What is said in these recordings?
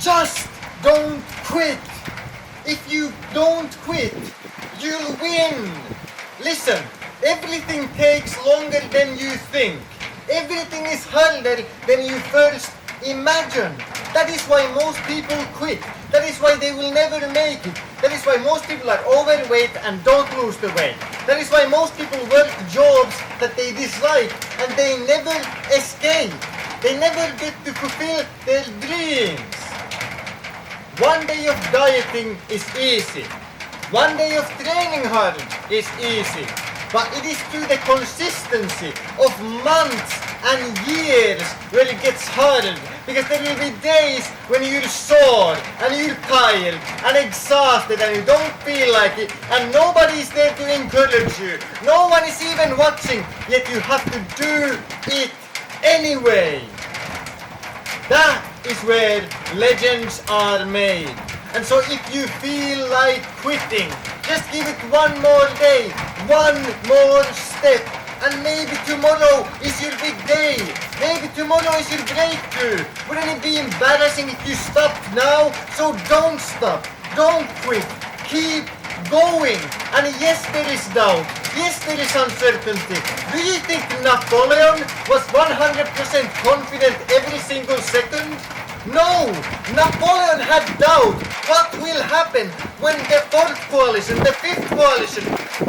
Just don't quit. If you don't quit, you'll win. Listen, everything takes longer than you think. Everything is harder than you first imagine. That is why most people quit. That is why they will never make it. That is why most people are overweight and don't lose the weight. That is why most people work jobs that they dislike and they never escape. They never get to fulfill their dreams. One day of dieting is easy. One day of training hard is easy. But it is through the consistency of months and years where it gets harder. Because there will be days when you're sore and you're tired and exhausted and you don't feel like it and nobody is there to encourage you. No one is even watching, yet you have to do it anyway. That is where legends are made. And so if you feel like quitting, just give it one more day, one more step, and maybe tomorrow is your big day. Maybe tomorrow is your breakthrough. Wouldn't it be embarrassing if you stopped now? So don't stop. Don't quit. Keep going. And yes, there is doubt. Yes, there is uncertainty. Do you think Napoleon was 100% confident every single second? No! Napoleon had doubt. What will happen when the fourth coalition, the fifth coalition,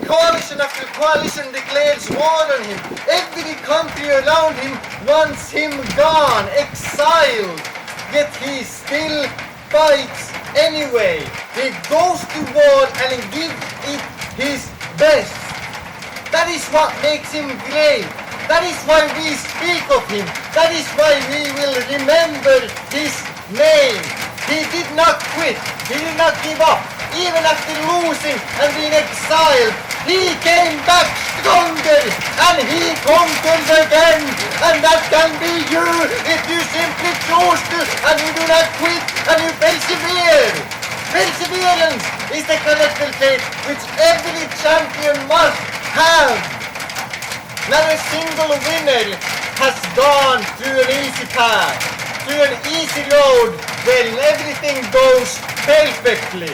coalition after coalition declares war on him? Every country around him wants him gone, exiled. Yet he still fights anyway. He goes to war and he gives it his best. That is what makes him great. That is why we speak of him. That is why we will remember his name. He did not quit. He did not give up. Even after losing and being exiled, he came back stronger and he conquers again. And that can be you if you simply choose to and you do not quit and you persevere. Perseverance is the character trait which every champion must have. Not a single winner has gone through an easy path, through an easy road where everything goes perfectly.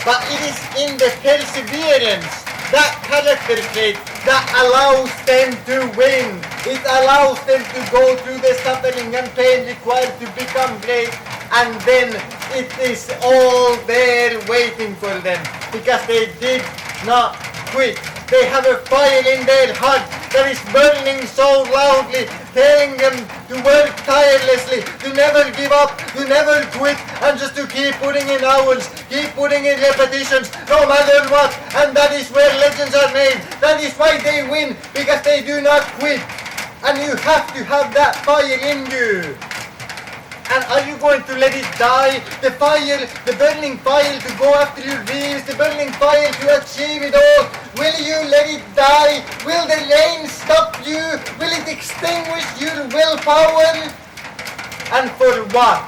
But it is in the perseverance, that character trait, that allows them to win. It allows them to go through the suffering and pain required to become great, and then it is all there waiting for them because they did not quit. They have a fire in their heart that is burning so loudly, telling them to work tirelessly, to never give up, to never quit, and just to keep putting in hours, keep putting in repetitions, no matter what. And that is where legends are made. That is why they win, because they do not quit. And you have to have that fire in you. And are you going to let it die? The fire, the burning fire to go after your dreams, the burning fire to achieve it all. Will you let it die? Will the rain stop you? Will it extinguish your willpower? And for what?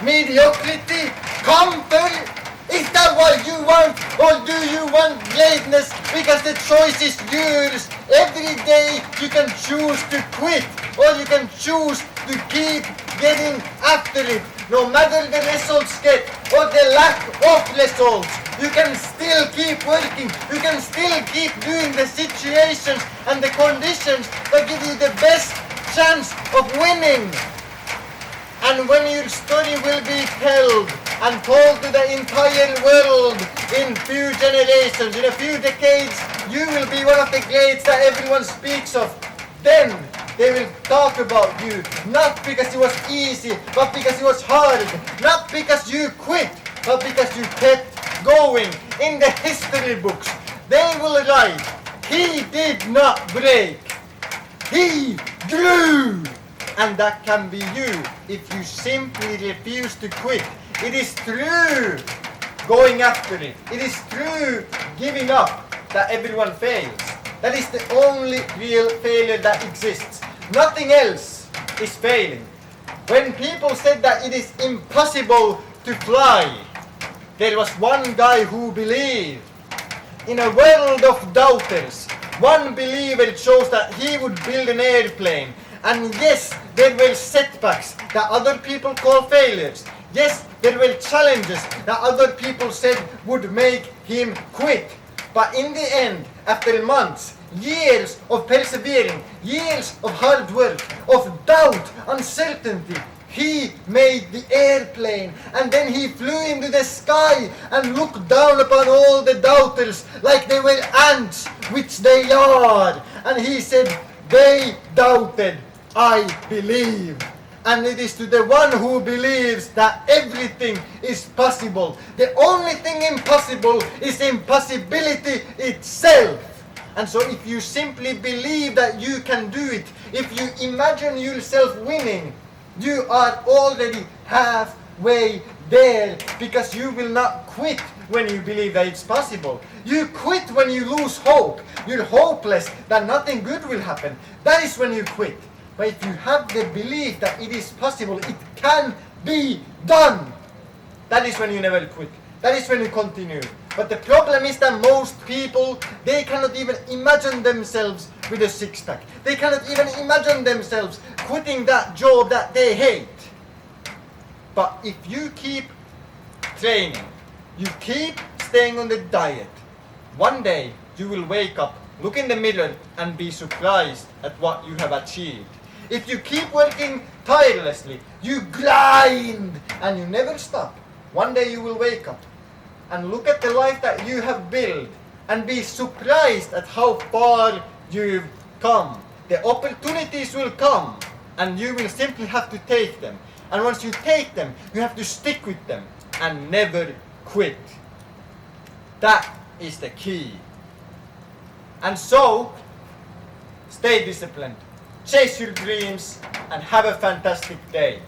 Mediocrity? Comfort? Is that what you want? Or do you want greatness? Because the choice is yours. Every day you can choose to quit, or you can choose to keep getting after it. No matter the results get, or the lack of results, you can still keep working. You can still keep doing the situations and the conditions that give you the best chance of winning. And when your story will be told and told to the entire world in few generations, in a few decades, you will be one of the greats that everyone speaks of. Then they will talk about you, not because it was easy, but because it was hard. Not because you quit, but because you kept going. In the history books, they will write, he did not break, he grew. And that can be you if you simply refuse to quit. It is through going after it. It is through giving up that everyone fails. That is the only real failure that exists. Nothing else is failing. When people said that it is impossible to fly, there was one guy who believed. In a world of doubters, one believer chose that he would build an airplane. And yes, there were setbacks that other people call failures. Yes, there were challenges that other people said would make him quit. But in the end, after months, years of persevering, years of hard work, of doubt, uncertainty, he made the airplane, and then he flew into the sky and looked down upon all the doubters like they were ants, which they are. And he said, they doubted, I believe. And it is to the one who believes that everything is possible. The only thing impossible is impossibility itself. And so if you simply believe that you can do it, if you imagine yourself winning, you are already halfway there, because you will not quit when you believe that it's possible. You quit when you lose hope. You're hopeless that nothing good will happen. That is when you quit. But if you have the belief that it is possible, it can be done, that is when you never quit. That is when you continue. But the problem is that most people, they cannot even imagine themselves with a six-pack. They cannot even imagine themselves quitting that job that they hate. But if you keep training, you keep staying on the diet, one day you will wake up, look in the mirror, and be surprised at what you have achieved. If you keep working tirelessly, you grind, and you never stop, one day you will wake up and look at the life that you have built and be surprised at how far you've come. The opportunities will come, and you will simply have to take them. And once you take them, you have to stick with them and never quit. That is the key. And so, stay disciplined, chase your dreams, and have a fantastic day.